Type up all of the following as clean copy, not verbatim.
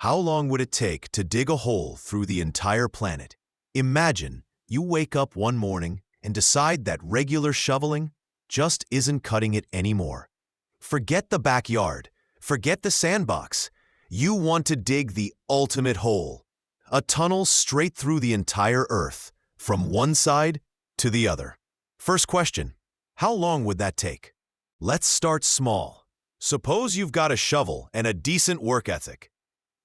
How long would it take to dig a hole through the entire planet? Imagine you wake up one morning and decide that regular shoveling just isn't cutting it anymore. Forget the backyard. Forget the sandbox. You want to dig the ultimate hole. A tunnel straight through the entire Earth, from one side to the other. First question, how long would that take? Let's start small. Suppose you've got a shovel and a decent work ethic.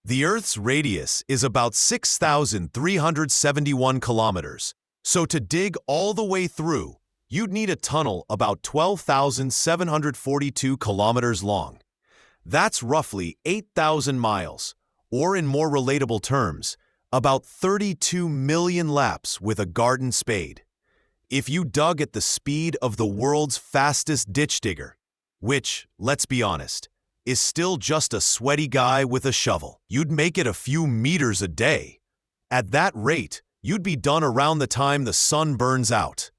The Earth's radius is about 6,371 kilometers. So to dig all the way through, you'd need a tunnel about 12,742 kilometers long. That's roughly 8,000 miles, or in more relatable terms, about 32 million laps with a garden spade. If you dug at the speed of the world's fastest ditch digger, which, let's be honest, is still just a sweaty guy with a shovel, you'd make it a few meters a day. At that rate, you'd be done around the time the sun burns out.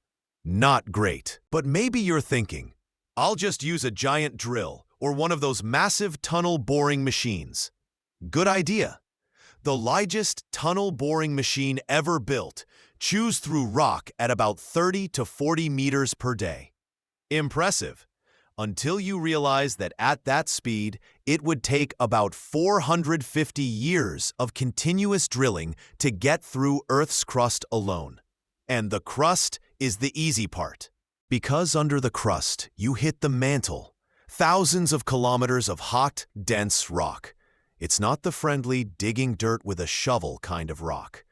Not great. But maybe you're thinking, I'll just use a giant drill or one of those massive tunnel boring machines. Good idea. The largest tunnel boring machine ever built chews through rock at about 30 to 40 meters per day. Impressive. Until you realize that at that speed, it would take about 450 years of continuous drilling to get through Earth's crust alone. And the crust is the easy part. Because under the crust, you hit the mantle. Thousands of kilometers of hot, dense rock. It's not the friendly digging dirt with a shovel kind of rock.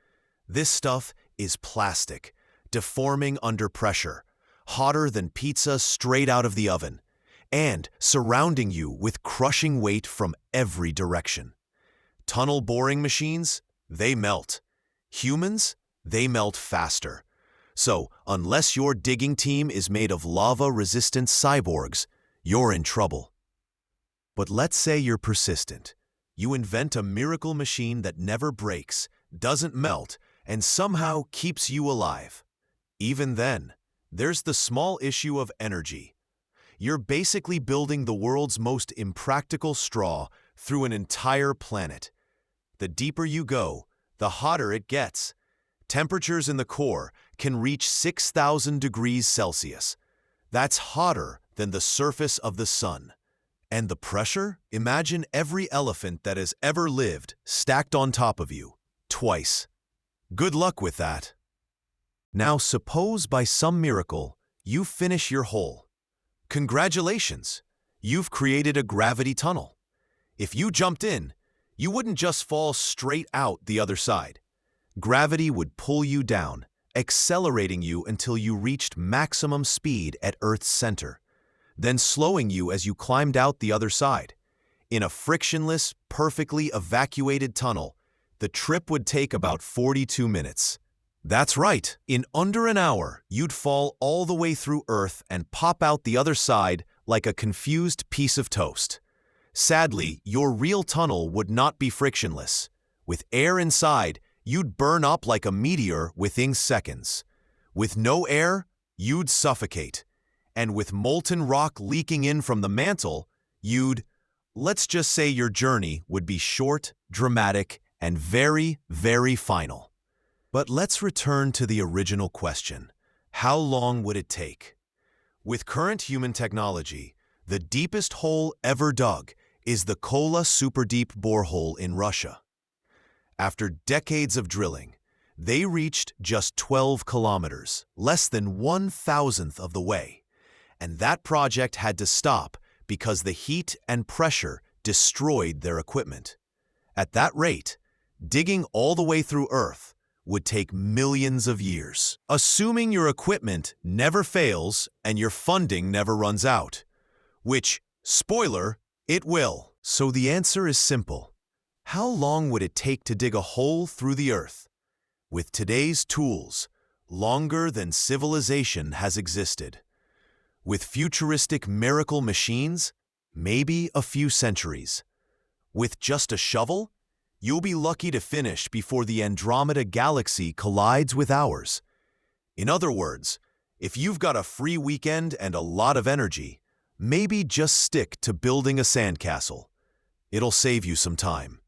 This stuff is plastic, deforming under pressure, hotter than pizza straight out of the oven, and surrounding you with crushing weight from every direction. Tunnel boring machines, they melt. Humans, they melt faster. So, unless your digging team is made of lava-resistant cyborgs, you're in trouble. But let's say you're persistent. You invent a miracle machine that never breaks, doesn't melt, and somehow keeps you alive. Even then, there's the small issue of energy. You're basically building the world's most impractical straw through an entire planet. The deeper you go, the hotter it gets. Temperatures in the core can reach 6,000 degrees Celsius. That's hotter than the surface of the sun. And the pressure? Imagine every elephant that has ever lived stacked on top of you, twice. Good luck with that. Now suppose by some miracle you finish your hole. Congratulations! You've created a gravity tunnel. If you jumped in, you wouldn't just fall straight out the other side. Gravity would pull you down, accelerating you until you reached maximum speed at Earth's center, then slowing you as you climbed out the other side. In a frictionless, perfectly evacuated tunnel, the trip would take about 42 minutes. That's right, in under an hour, you'd fall all the way through Earth and pop out the other side like a confused piece of toast. Sadly, your real tunnel would not be frictionless. With air inside, you'd burn up like a meteor within seconds. With no air, you'd suffocate. And with molten rock leaking in from the mantle, let's just say your journey would be short, dramatic, and very, very final. But let's return to the original question. How long would it take? With current human technology, the deepest hole ever dug is the Kola Super Deep borehole in Russia. After decades of drilling, they reached just 12 kilometers, less than 1,000th of the way. And that project had to stop because the heat and pressure destroyed their equipment. At that rate, digging all the way through Earth would take millions of years, assuming your equipment never fails and your funding never runs out. Which, spoiler, it will. So the answer is simple. How long would it take to dig a hole through the Earth? With today's tools, longer than civilization has existed. With futuristic miracle machines, maybe a few centuries. With just a shovel, you'll be lucky to finish before the Andromeda Galaxy collides with ours. In other words, if you've got a free weekend and a lot of energy, maybe just stick to building a sandcastle. It'll save you some time.